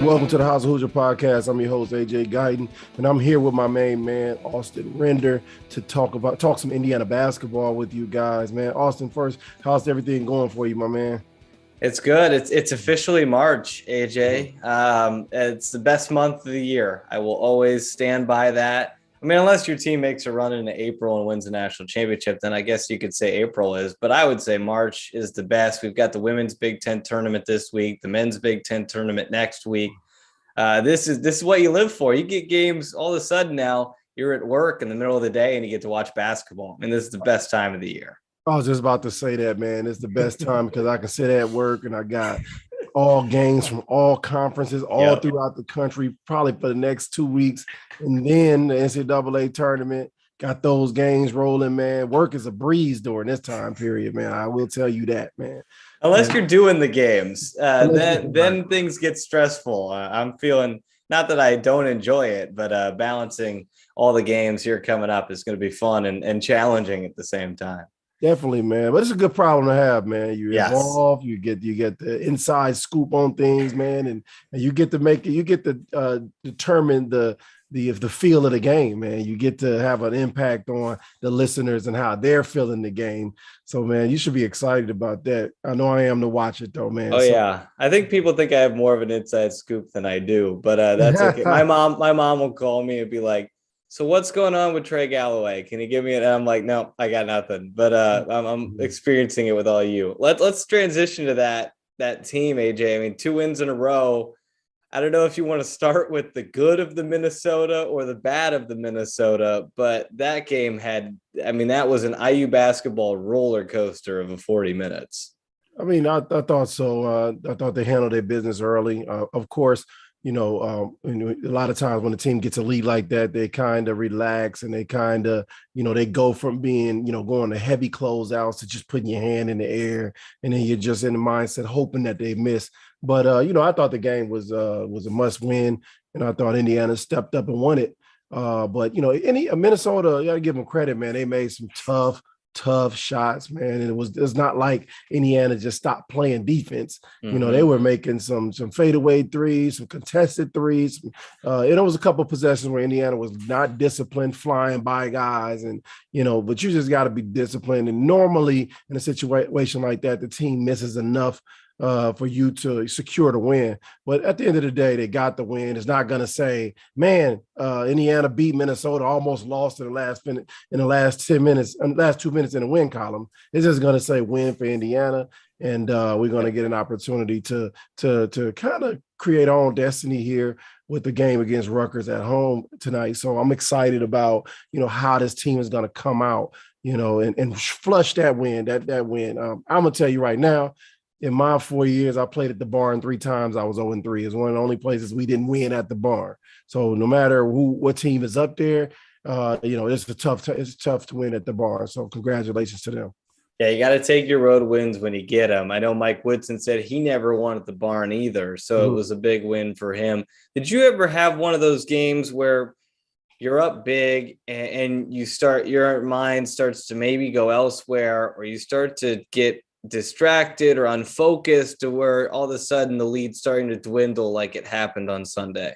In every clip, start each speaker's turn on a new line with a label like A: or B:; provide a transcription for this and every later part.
A: Welcome to the House of Hoosier podcast. I'm your host, AJ Guyton, and I'm here with my main man, Austin Render, to talk some Indiana basketball with you guys, man. Austin, first, how's everything going for you, my man?
B: It's good. It's officially March, AJ. It's the best month of the year. I will always stand by that. I mean, unless your team makes a run into April and wins a national championship, then I guess you could say April is. But I would say March is the best. We've got the women's Big Ten tournament this week, the men's Big Ten tournament next week. This is what you live for. You get games all of a sudden now. You're at work in the middle of the day and you get to watch basketball. And this is the best time of the year.
A: I was just about to say that, man. It's the best time because I can sit at work and I got all games from all conferences all throughout the country, probably for the next 2 weeks. And then the NCAA tournament, got those games rolling, man. Work is a breeze during this time period, man. I will tell you that, man.
B: Unless you're doing the games, then things get stressful. I'm feeling, not that I don't enjoy it, but balancing all the games here coming up is going to be fun and challenging at the same time.
A: Definitely, man. But it's a good problem to have, man. You're involved. You get the inside scoop on things, man, and you get to make it. You get to determine the feel of the game, man. You get to have an impact on the listeners and how they're feeling the game. So, man, you should be excited about that. I know I am to watch it, though, man.
B: Yeah. I think people think I have more of an inside scoop than I do, but that's okay. My mom will call me and be like, "So what's going on with Trey Galloway? Can you give me it?" And I'm like, "No, I got nothing." But I'm experiencing it with all you. Let's transition to that team, AJ. I mean, 2 wins in a row. I don't know if you want to start with the good of the Minnesota or the bad of the Minnesota, but that game that was an IU basketball roller coaster of a 40 minutes.
A: I mean, I thought so. I thought they handled their business early. Of course, a lot of times when the team gets a lead like that, they kind of relax and they kind of, they go from being, going to heavy closeouts to just putting your hand in the air. And then you're just in the mindset hoping that they miss. But, I thought the game was a must win. And I thought Indiana stepped up and won it. But Minnesota, you got to give them credit, man. They made some tough shots, man. And it's not like Indiana just stopped playing defense.
B: Mm-hmm.
A: They were making some fadeaway threes, some contested threes. It was a couple of possessions where Indiana was not disciplined, flying by guys, and but you just got to be disciplined. And normally in a situation like that, the team misses enough for you to secure the win. But at the end of the day, they got the win. It's not going to say, man, Indiana beat Minnesota, almost lost in the last 2 minutes in the win column. It's just going to say win for Indiana. And we're going to get an opportunity to kind of create our own destiny here with the game against Rutgers at home tonight. So I'm excited about, how this team is going to come out, and flush that win, that win. I'm going to tell you right now, in my 4 years, I played at the barn 3 times. I was 0-3. It's one of the only places we didn't win at the barn. So no matter what team is up there, it's tough to win at the barn. So congratulations to them.
B: Yeah, you got to take your road wins when you get them. I know Mike Woodson said he never won at the barn either, so It was a big win for him. Did you ever have one of those games where you're up big and your mind starts to maybe go elsewhere, or you start to get distracted or unfocused to where all of a sudden the lead's starting to dwindle like it happened on Sunday?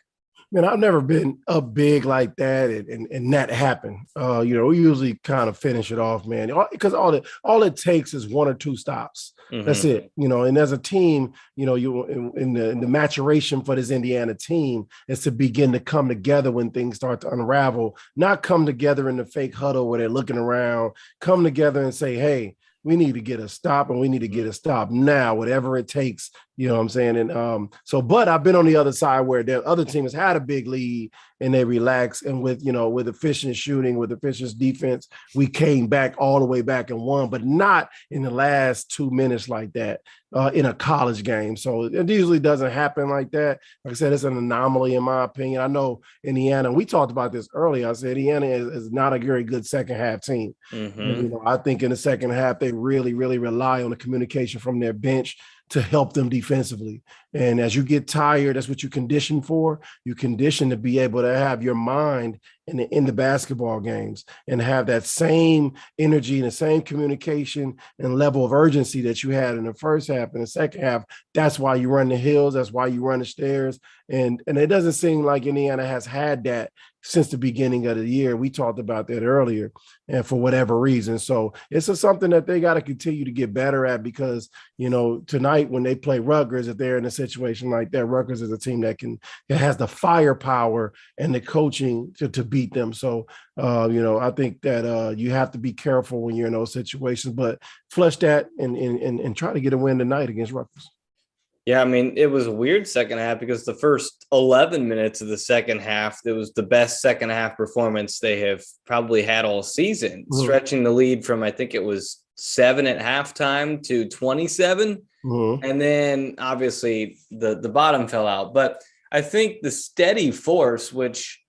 A: Man, I've never been up big like that and that happened. We usually kind of finish it off, man, because all it takes is 1 or 2 stops. Mm-hmm. That's it. And as a team, you in the maturation for this Indiana team is to begin to come together when things start to unravel, not come together in the fake huddle where they're looking around, come together and say, hey, we need to get a stop, and we need to get a stop now, whatever it takes. You know what I'm saying? And but I've been on the other side where the other team has had a big lead and they relax. And with efficient shooting, with efficient defense, we came back all the way back and won, but not in the last 2 minutes like that in a college game. So it usually doesn't happen like that. Like I said, it's an anomaly in my opinion. I know Indiana, we talked about this earlier. I said Indiana is not a very good second half team. Mm-hmm. And, I think in the second half, they really, really rely on the communication from their bench. to help them defensively. And as you get tired, that's what you condition for. You condition to be able to have your mind in the basketball games and have that same energy and the same communication and level of urgency that you had in the first half and the second half. That's why you run the hills. That's why you run the stairs. And it doesn't seem like Indiana has had that since the beginning of the year. We talked about that earlier, and for whatever reason. So it's something that they got to continue to get better at, because, tonight when they play Rutgers, if they're in a situation like that, Rutgers is a team that has the firepower and the coaching to beat them. So, I think that you have to be careful when you're in those situations, but flush that and try to get a win tonight against Rutgers.
B: Yeah, I mean, it was a weird second half because the first 11 minutes of the second half, it was the best second half performance they have probably had all season, stretching the lead from, I think it was 7 at halftime to 27. And then obviously the bottom fell out. But I think the steady force, which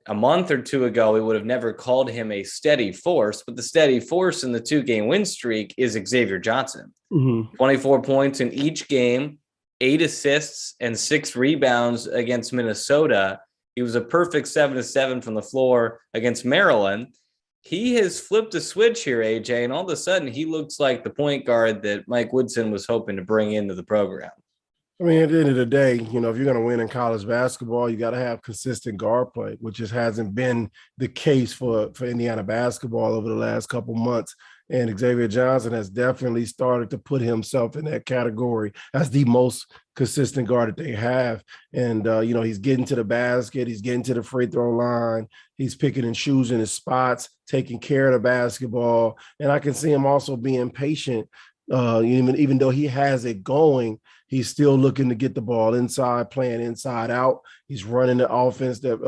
B: a month or two ago, we would have never called him a steady force, but the steady force in the 2-game win streak is Xavier Johnson. 24 points in each game, 8 assists and 6 rebounds against Minnesota. He was a perfect 7-7 from the floor against Maryland. He has flipped a switch here, AJ, and all of a sudden he looks like the point guard that Mike Woodson was hoping to bring into the program.
A: I mean, at the end of the day, if you're going to win in college basketball, you got to have consistent guard play, which just hasn't been the case for Indiana basketball over the last couple months. And Xavier Johnson has definitely started to put himself in that category as the most consistent guard that they have. And, he's getting to the basket. He's getting to the free throw line. He's picking and choosing his spots, taking care of the basketball. And I can see him also being patient. Even though he has it going, he's still looking to get the ball inside, playing inside out. He's running the offense that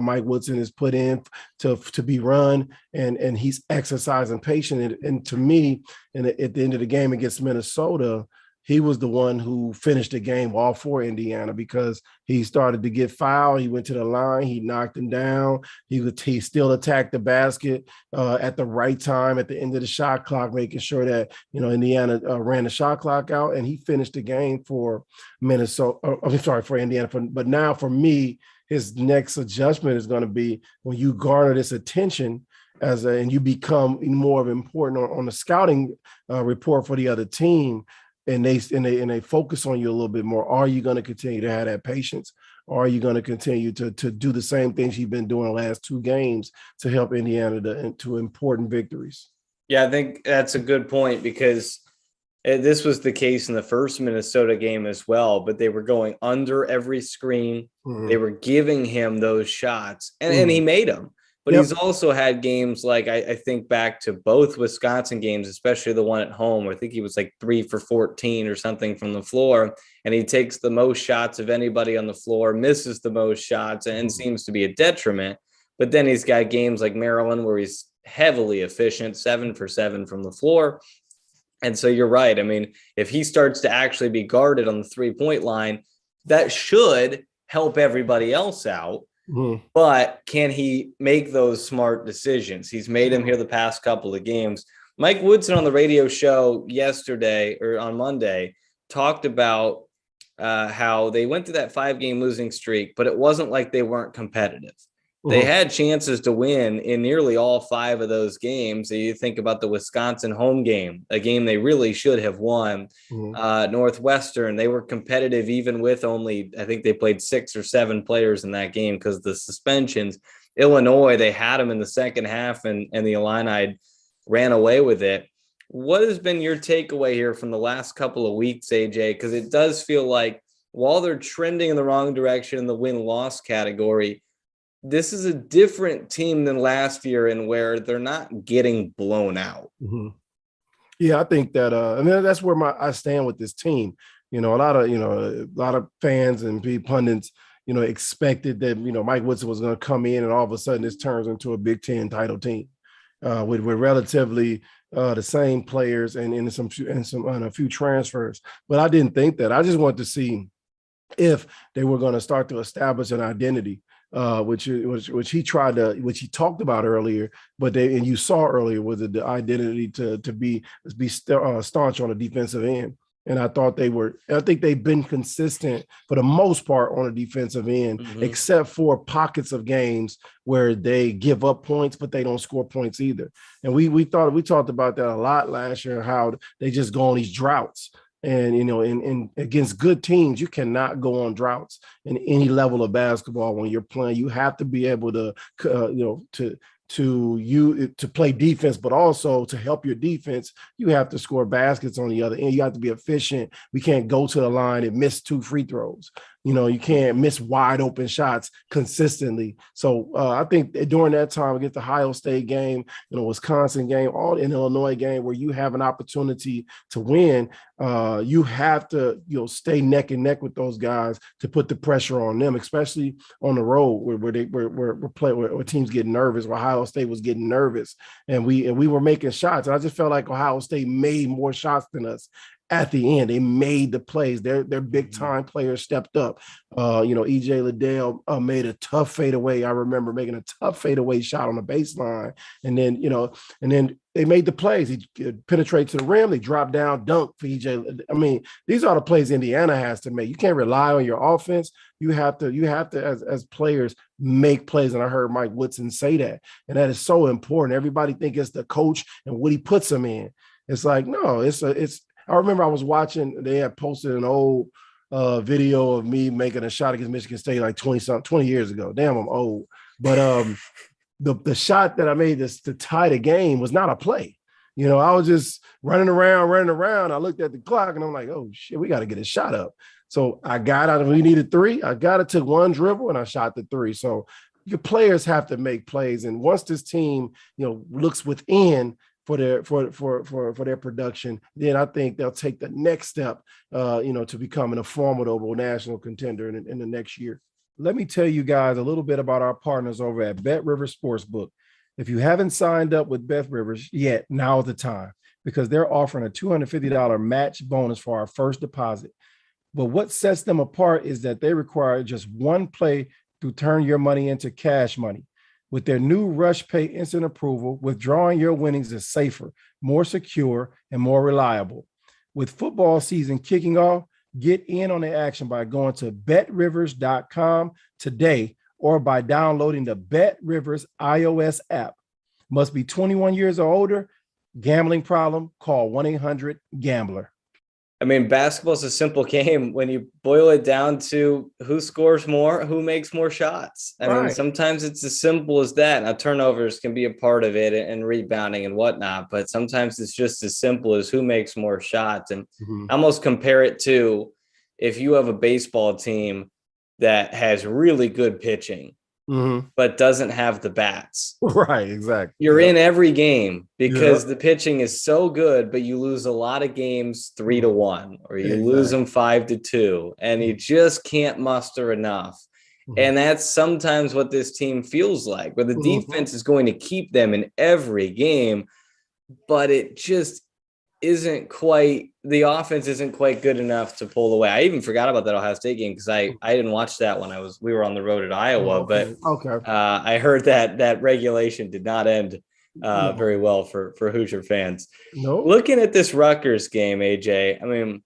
A: Mike Woodson has put in to be run, and he's exercising patience. And to me, at the end of the game against Minnesota, he was the one who finished the game all for Indiana, because he started to get fouled. He went to the line. He knocked him down. He still attacked the basket at the right time at the end of the shot clock, making sure that, Indiana ran the shot clock out, and he finished the game for Minnesota. For Indiana. But now for me, his next adjustment is going to be when you garner this attention and you become more of important on the scouting report for the other team. And they focus on you a little bit more. Are you going to continue to have that patience? Or are you going to continue to do the same things you've been doing the last 2 games to help Indiana to important victories?
B: Yeah, I think that's a good point, because this was the case in the first Minnesota game as well, but they were going under every screen. They were giving him those shots, and he made them. But he's also had games like, I think back to both Wisconsin games, especially the one at home, where I think he was like 3 for 14 or something from the floor. And he takes the most shots of anybody on the floor, misses the most shots, and seems to be a detriment. But then he's got games like Maryland where he's heavily efficient, 7 for 7 from the floor. And so you're right. I mean, if he starts to actually be guarded on the 3-point line, that should help everybody else out. But can he make those smart decisions? He's made them here the past couple of games. Mike Woodson on the radio show yesterday, or on Monday, talked about how they went through that 5-game losing streak, but it wasn't like they weren't competitive. They had chances to win in nearly all 5 of those games. So you think about the Wisconsin home game, a game they really should have won. Northwestern, they were competitive even with only, I think they played 6 or 7 players in that game because of the suspensions. Illinois, they had them in the second half, and the Illini ran away with it. What has been your takeaway here from the last couple of weeks, AJ? Because it does feel like while they're trending in the wrong direction in the win-loss category, this is a different team than last year, and where they're not getting blown out.
A: Yeah, I think that, and that's where I stand with this team. A lot of fans and pundits, expected that, Mike Woodson was going to come in and all of a sudden this turns into a Big Ten title team with relatively the same players and a few transfers. But I didn't think that. I just wanted to see if they were going to start to establish an identity. Which he talked about earlier, and you saw earlier was the identity to be staunch on the defensive end. And I think they've been consistent for the most part on the defensive end, except for pockets of games where they give up points, but they don't score points either. And we talked about that a lot last year, how they just go on these droughts. And, in against good teams, you cannot go on droughts in any level of basketball when you're playing. You have to be able to, to play defense, but also to help your defense, you have to score baskets on the other end. You have to be efficient. We can't go to the line and miss 2 free throws. You can't miss wide open shots consistently. So I think during that time against the Ohio State game, Wisconsin game, all in Illinois game where you have an opportunity to win, you have to, stay neck and neck with those guys to put the pressure on them, especially on the road where teams get nervous, where Ohio State was getting nervous, and we were making shots. And I just felt like Ohio State made more shots than us. At the end, they made the plays. Their big time players stepped up. EJ Liddell made a tough fadeaway. I remember making a tough fadeaway shot on the baseline, and then they made the plays. He penetrated to the rim. They dropped down, dunk for EJ. I mean, these are the plays Indiana has to make. You can't rely on your offense. You have to as players make plays. And I heard Mike Woodson say that, and that is so important. Everybody thinks it's the coach and what he puts them in. It's like, no, it's. I remember I was watching, they had posted an old video of me making a shot against Michigan State like 20 years ago. Damn, I'm old. But the shot that I made to tie the game was not a play. I was just running around. I looked at the clock and I'm like, oh shit, we got to get a shot up. So I got out, we needed 3. It took 1 dribble and I shot the 3. So your players have to make plays. And once this team, looks within for their production, then I think they'll take the next step, to becoming a formidable national contender in the next year. Let me tell you guys a little bit about our partners over at Bet Rivers Sportsbook. If you haven't signed up with Bet Rivers yet, now's the time, because they're offering a $250 match bonus for our first deposit. But what sets them apart is that they require just one play to turn your money into cash money. With their new Rush Pay instant approval, withdrawing your winnings is safer, more secure, and more reliable. With football season kicking off, get in on the action by going to betrivers.com today or by downloading the BetRivers iOS app. Must be 21 years or older. Gambling problem? Call 1-800-GAMBLER.
B: I mean, basketball is a simple game when you boil it down to who scores more, who makes more shots. I mean, sometimes it's as simple as that. Now, turnovers can be a part of it and rebounding and whatnot, but sometimes it's just as simple as who makes more shots. And I almost compare it to if you have a baseball team that has really good pitching, but doesn't have the bats.
A: Right, exactly.
B: You're in every game because the pitching is so good, but you lose a lot of games 3-1, or you lose them 5-2, and you just can't muster enough. And that's sometimes what this team feels like, where the defense is going to keep them in every game, but it just isn't quite, the offense isn't quite good enough to pull away. I even forgot about that Ohio State game because I didn't watch that when we were on the road at Iowa, but I heard that regulation did not end very well for Hoosier fans. Looking at this Rutgers game, AJ, I mean,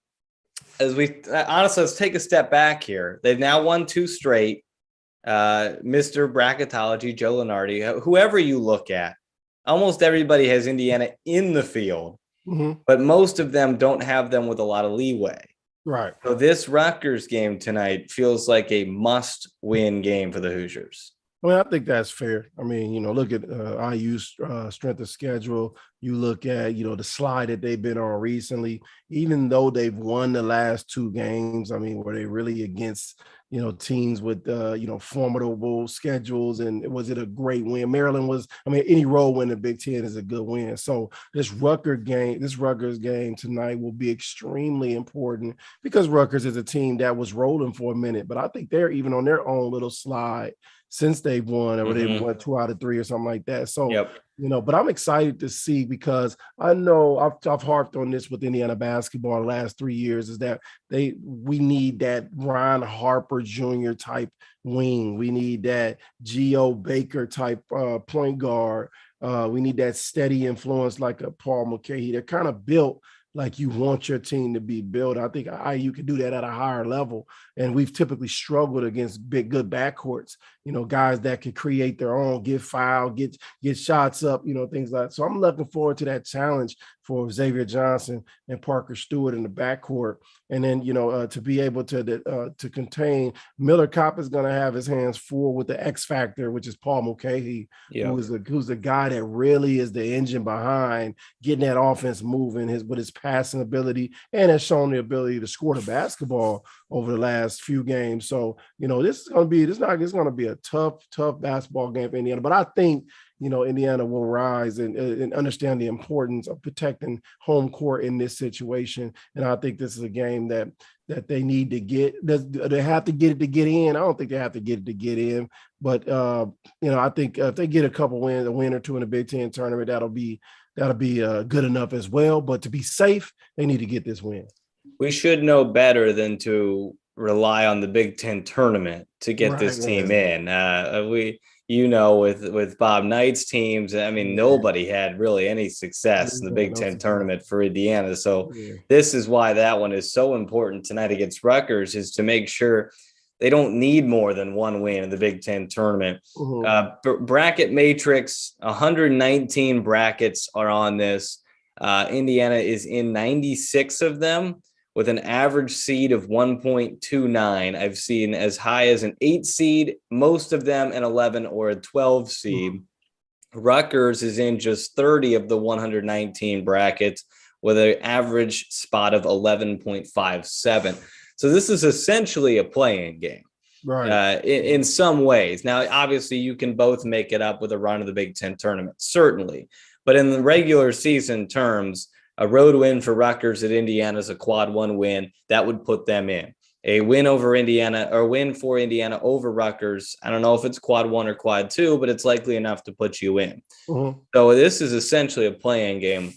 B: honestly, let's take a step back here. They've now won 2 straight. Mr. Bracketology, Joe Lunardi, whoever you look at, almost everybody has Indiana in the field. But most of them don't have them with a lot of leeway.
A: Right.
B: So this Rutgers game tonight feels like a must-win game for the Hoosiers.
A: I mean, I think that's fair. I mean, look at IU's strength of schedule. You look at, the slide that they've been on recently, even though they've won the last 2 games, I mean, were they really against, teams with, formidable schedules? And was it a great win? Maryland was, any road win in the Big Ten is a good win. So this Rutgers game tonight will be extremely important because Rutgers is a team that was rolling for a minute, but I think they're even on their own little slide since they've won, or they've won 2 out of 3 or something like that. So, but I'm excited to see, because I know I've harped on this with Indiana basketball the last 3 years, is that we need that Ron Harper Jr. type wing. We need that Geo Baker type point guard. We need that steady influence like a Paul Mulcahy. They're kind of built like you want your team to be built. I think you can do that at a higher level. And we've typically struggled against good backcourts, guys that can create their own, get fouled, get shots up, things like that. So I'm looking forward to that challenge for Xavier Johnson and Parker Stewart in the backcourt. And then, to be able to contain Miller Kopp is going to have his hands full with the X factor, which is Paul Mulcahy, who's the guy that really is the engine behind getting that offense moving with his passing ability, and has shown the ability to score the basketball over the last few games. So, this is going to be a tough basketball game for Indiana. But I think, Indiana will rise and understand the importance of protecting home court in this situation. And I think this is a game that they need to get. They have to get it to get in. I don't think they have to get it to get in. But, I think if they get a win or two in the Big Ten tournament, that'll be good enough as well. But to be safe, they need to get this win.
B: We should know better than to rely on the Big Ten tournament to get this team in. With Bob Knight's teams, I mean, nobody had really any success in the Big Ten tournament for Indiana. So this is why that one is so important tonight against Rutgers, is to make sure they don't need more than one win in the Big Ten tournament. Bracket matrix, 119 brackets are on this. Indiana is in 96 of them with an average seed of 1.29. I've seen as high as an 8 seed, most of them an 11 or a 12 seed. Rutgers is in just 30 of the 119 brackets with an average spot of 11.57. So this is essentially a play-in game, right? In some ways. Now, obviously, you can both make it up with a run of the Big Ten tournament, certainly. But in the regular season terms, a road win for Rutgers at Indiana is a quad 1 win. That would put them in. A win over Indiana, or win for Indiana over Rutgers, I don't know if it's quad 1 or quad 2, but it's likely enough to put you in. So this is essentially a play-in game.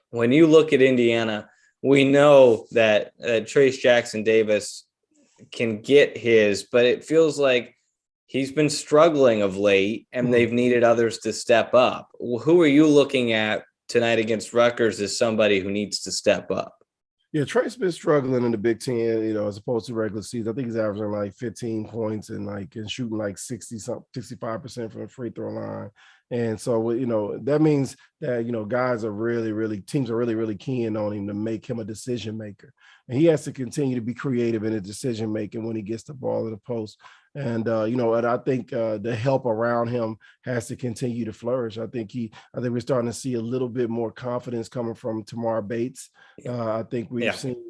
B: When you look at Indiana, we know that Trayce Jackson-Davis can get his, but it feels like he's been struggling of late, and they've needed others to step up. Who are you looking at tonight against Rutgers as somebody who needs to step up?
A: Yeah, Trey's been struggling in the Big Ten, as opposed to regular season. I think he's averaging like 15 points and shooting like 65% from the free throw line. And so, that means that, guys are teams are really keen on him to make him a decision maker. And he has to continue to be creative in his decision making when he gets the ball in the post. And, and I think the help around him has to continue to flourish. I think we're starting to see a little bit more confidence coming from Tamar Bates. I think we've seen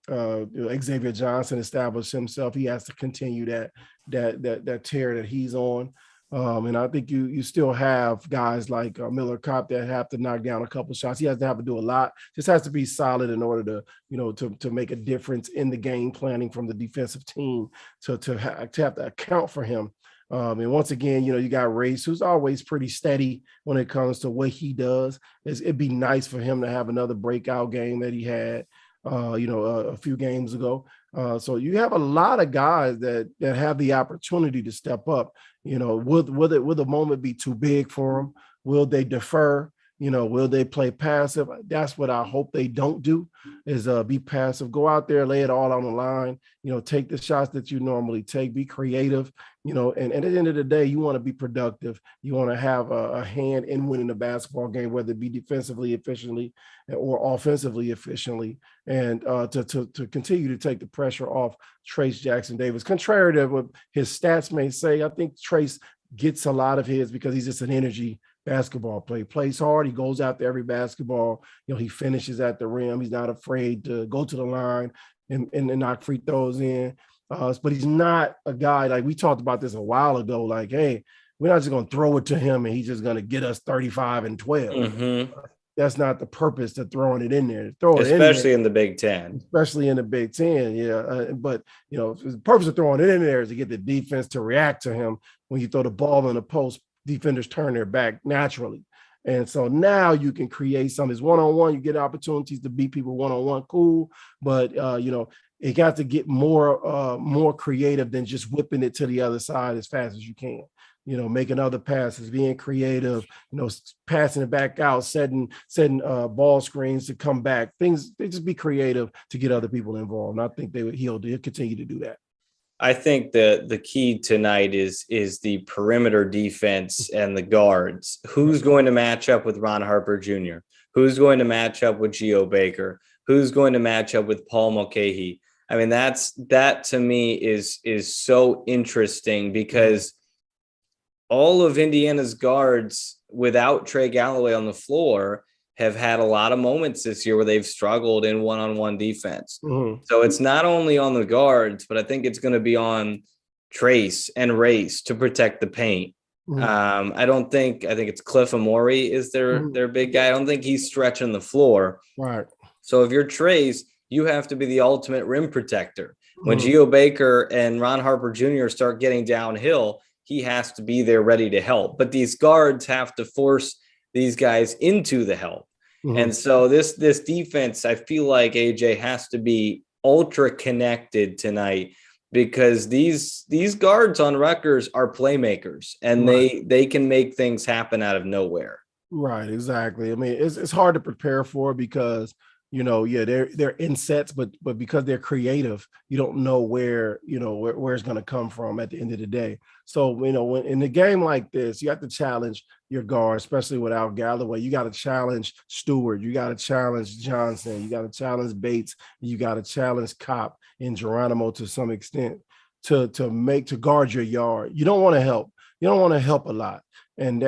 A: Xavier Johnson establish himself. He has to continue that tear that he's on. And I think you still have guys like Miller Kopp that have to knock down a couple shots. He has to do a lot. Just has to be solid in order to make a difference in the game planning from the defensive team to have to account for him. And once again, you got Race, who's always pretty steady when it comes to what he does. It'd be nice for him to have another breakout game that he had, a few games ago. So you have a lot of guys that have the opportunity to step up. Will the moment be too big for them? Will they defer? Will they play passive? That's what I hope they don't do, is be passive. Go out there, lay it all on the line, take the shots that you normally take, be creative, and at the end of the day, you want to be productive. You want to have a hand in winning the basketball game, whether it be defensively efficiently or offensively efficiently, and to continue to take the pressure off Trayce Jackson-Davis. Contrary to what his stats may say, I think Trayce gets a lot of his because he's just an energy basketball player. Plays hard. He goes after every basketball. He finishes at the rim. He's not afraid to go to the line and knock free throws in. But he's not a guy, like we talked about this a while ago, like, hey, we're not just going to throw it to him and he's just going to get us 35 and 12. That's not the purpose to throwing it in there.
B: Especially in the Big Ten.
A: Especially in the Big Ten, yeah. But, the purpose of throwing it in there is to get the defense to react to him. When you throw the ball in the post, defenders turn their back naturally. And so now you can create some. It's one-on-one. You get opportunities to beat people one-on-one, cool. But, it got to get more creative than just whipping it to the other side as fast as you can. making other passes, being creative, passing it back out, setting ball screens to come back. Things, they just be creative to get other people involved. And I think he'll continue to do that.
B: I think the key tonight is the perimeter defense and the guards. Who's going to match up with Ron Harper Jr.? Who's going to match up with Geo Baker? Who's going to match up with Paul Mulcahy? I mean, that to me is so interesting, because all of Indiana's guards without Trey Galloway on the floor have had a lot of moments this year where they've struggled in one-on-one defense. Mm-hmm. So it's not only on the guards, but I think it's going to be on Trace and Race to protect the paint. Mm-hmm. I think it's Cliff Amori is their big guy. I don't think he's stretching the floor.
A: Right.
B: So if you're Trace, you have to be the ultimate rim protector. When Geo Baker and Ron Harper Jr. start getting downhill, he has to be there ready to help. But these guards have to force these guys into the help. Mm-hmm. And so this defense, I feel like AJ has to be ultra connected tonight, because these guards on Rutgers are playmakers, and they can make things happen out of nowhere.
A: Right, exactly. I mean, it's hard to prepare for, because they're in sets, but because they're creative, you don't know where it's going to come from at the end of the day. So, when in a game like this, you have to challenge your guard, especially without Galloway. You got to challenge Stewart. You got to challenge Johnson. You got to challenge Bates. You got to challenge Kopp and Geronimo to some extent to guard your yard. You don't want to help. You don't want to help a lot. And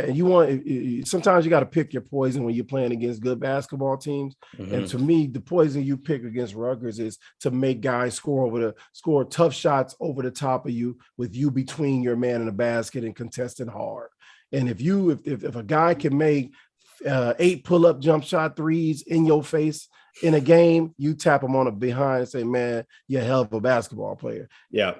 A: sometimes you got to pick your poison when you're playing against good basketball teams. Mm-hmm. And to me, the poison you pick against Rutgers is to make guys score tough shots over the top of you, with you between your man and the basket and contesting hard. And if a guy can make 8 pull-up jump shot threes in your face in a game, you tap him on the behind and say, man, you're a hell of a basketball player.
B: Yeah.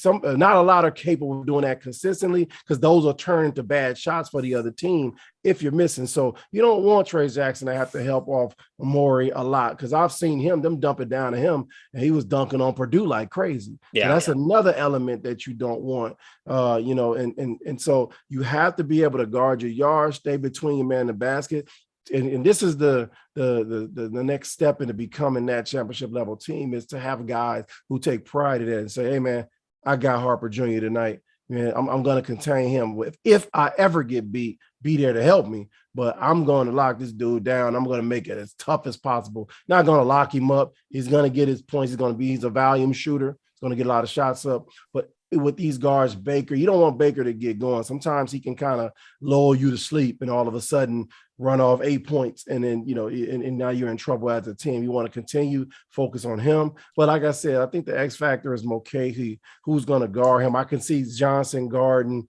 A: Not a lot are capable of doing that consistently, because those will turn into bad shots for the other team if you're missing. So you don't want Trey Jackson to have to help off Amori a lot, because I've seen them dump it down to him, and he was dunking on Purdue like crazy. Yeah. So that's another element that you don't want, and so you have to be able to guard your yard, stay between your man and the basket. And this is the next step into becoming that championship level team, is to have guys who take pride in it and say, hey, man, I got Harper Jr. tonight. Man, I'm going to contain him. If I ever get beat, be there to help me. But I'm going to lock this dude down. I'm going to make it as tough as possible. Not going to lock him up. He's going to get his points. He's a volume shooter. He's going to get a lot of shots up. But with these guards, Baker, you don't want Baker to get going. Sometimes he can kind of lull you to sleep, and all of a sudden run off 8 points, and then and now you're in trouble as a team. You want to continue focus on him. But like I said, I think the X factor is Mulcahy, who's going to guard him. I can see Johnson guarding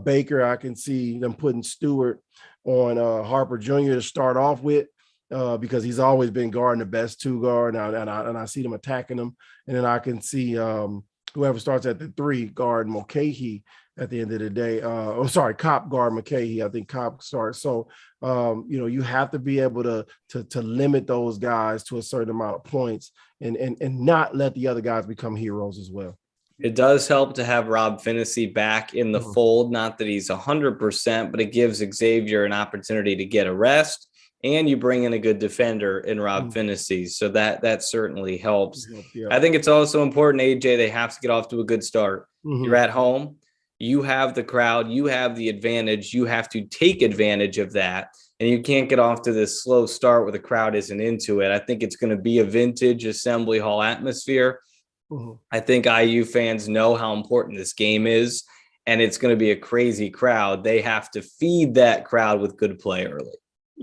A: Baker. I can see them putting Stewart on Harper Jr. to start off with, because he's always been guarding the best two guard, and I see them attacking him. And then I can see whoever starts at the 3 guard Mulcahy at the end of the day. Kopp guard Mulcahy. I think Kopp starts. So, you have to be able to limit those guys to a certain amount of points, and not let the other guys become heroes as well.
B: It does help to have Rob Finney back in the fold. Not that he's 100%, but it gives Xavier an opportunity to get a rest, and you bring in a good defender in Rob Finney. So that certainly helps. Yeah. I think it's also important, AJ, they have to get off to a good start. Mm-hmm. You're at home. You have the crowd. You have the advantage. You have to take advantage of that. And you can't get off to this slow start where the crowd isn't into it. I think it's going to be a vintage Assembly Hall atmosphere. Mm-hmm. I think IU fans know how important this game is, and it's going to be a crazy crowd. They have to feed that crowd with good play early.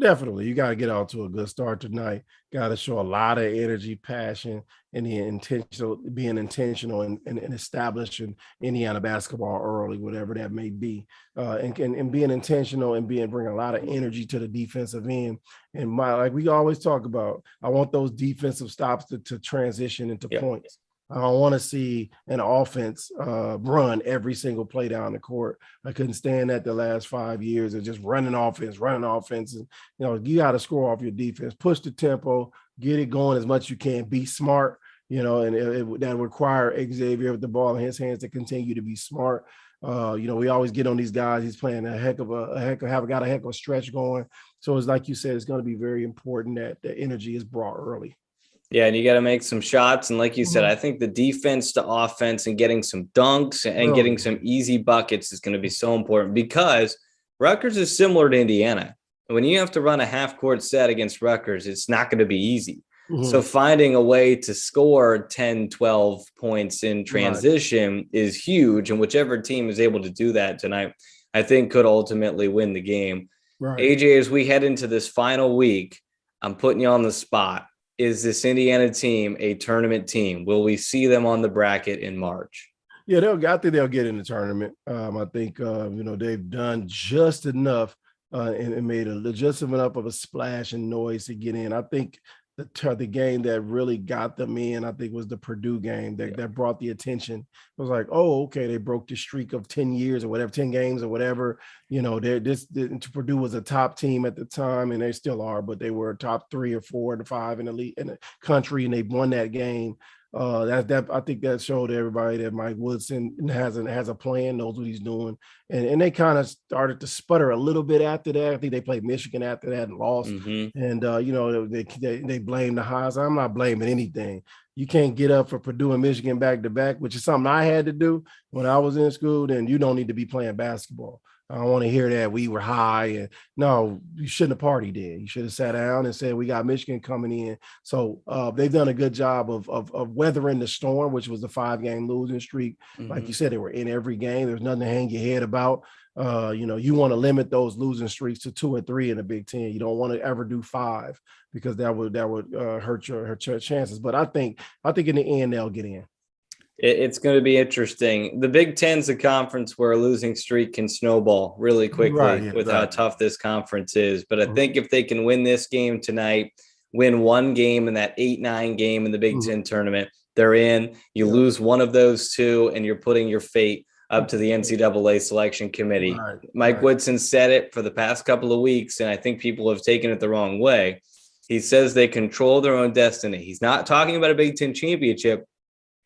A: Definitely. You got to get out to a good start tonight. Got to show a lot of energy, passion, and being intentional and establishing Indiana basketball early, whatever that may be. And being intentional and bringing a lot of energy to the defensive end. And like we always talk about, I want those defensive stops to transition into points. I don't want to see an offense run every single play down the court. I couldn't stand that the last 5 years of just running offense. And, you got to score off your defense, push the tempo, get it going as much as you can, be smart, and that require Xavier with the ball in his hands to continue to be smart. We always get on these guys. He's playing a heck of a stretch going. So it's like you said, it's going to be very important that the energy is brought early.
B: Yeah, and you got to make some shots. And like you said, I think the defense to offense and getting some dunks and getting some easy buckets is going to be so important, because Rutgers is similar to Indiana. When you have to run a half-court set against Rutgers, it's not going to be easy. So finding a way to score 10, 12 points in transition is huge. And whichever team is able to do that tonight, I think could ultimately win the game. AJ, as we head into this final week, I'm putting you on the spot. Is this Indiana team a tournament team? Will we see them on the bracket in March?
A: Yeah, I think they'll get in the tournament. I think, they've done just enough and made just enough of a splash and noise to get in. I think the game that really got them in, I think, was the Purdue game that brought the attention. It was like, oh, okay, they broke the streak of 10 years or whatever, 10 games or whatever. Purdue was a top team at the time, and they still are, but they were top 3 or 4 to 5 in the country, and they won that game. I think that showed everybody that Mike Woodson has a plan, knows what he's doing, and they kind of started to sputter a little bit after that. I think they played Michigan after that and lost, and they blamed the highs. I'm not blaming anything. You can't get up for Purdue and Michigan back to back, which is something I had to do when I was in school. Then you don't need to be playing basketball. I don't want to hear that we were high. And no, you shouldn't have partied there. You should have sat down and said, we got Michigan coming in. So they've done a good job of weathering the storm, which was the 5-game losing streak. Like you said, they were in every game. There's nothing to hang your head about. You want to limit those losing streaks to 2 or 3 in the Big Ten. You don't want to ever do 5, because that would hurt your chances. But I think in the end, they'll get in.
B: It's going to be interesting. The Big Ten's a conference where a losing streak can snowball really quickly with how tough this conference is. But I think if they can win this game tonight, win one game in that 8-9 game in the Big Ten tournament, they're in. You lose one of those 2, and you're putting your fate up to the NCAA selection committee. Mike Woodson said it for the past couple of weeks, and I think people have taken it the wrong way. He says they control their own destiny. He's not talking about a Big Ten championship.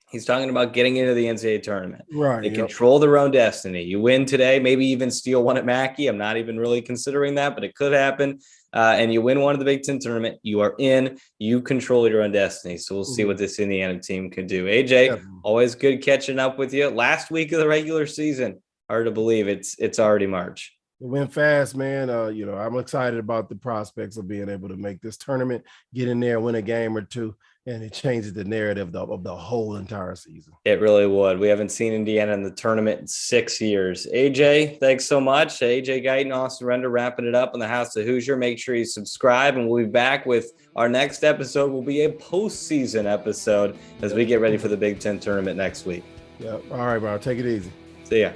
B: He's talking about getting into the NCAA tournament. They control their own destiny. You win today, maybe even steal one at Mackey. I'm not even really considering that, but it could happen. And you win one of the Big Ten tournament, you are in. You control your own destiny. So we'll see what this Indiana team can do. AJ, always good catching up with you. Last week of the regular season. Hard to believe it's already March.
A: It went fast, man. I'm excited about the prospects of being able to make this tournament, get in there, win a game or 2. And it changes the narrative of the whole entire season.
B: It really would. We haven't seen Indiana in the tournament in 6 years. AJ, thanks so much. AJ Guyton, Austin Render, wrapping it up on the House of Hoosier. Make sure you subscribe, and we'll be back with our next episode. Will be a postseason episode as we get ready for the Big Ten tournament next week.
A: Yeah. All right, bro. Take it easy.
B: See ya.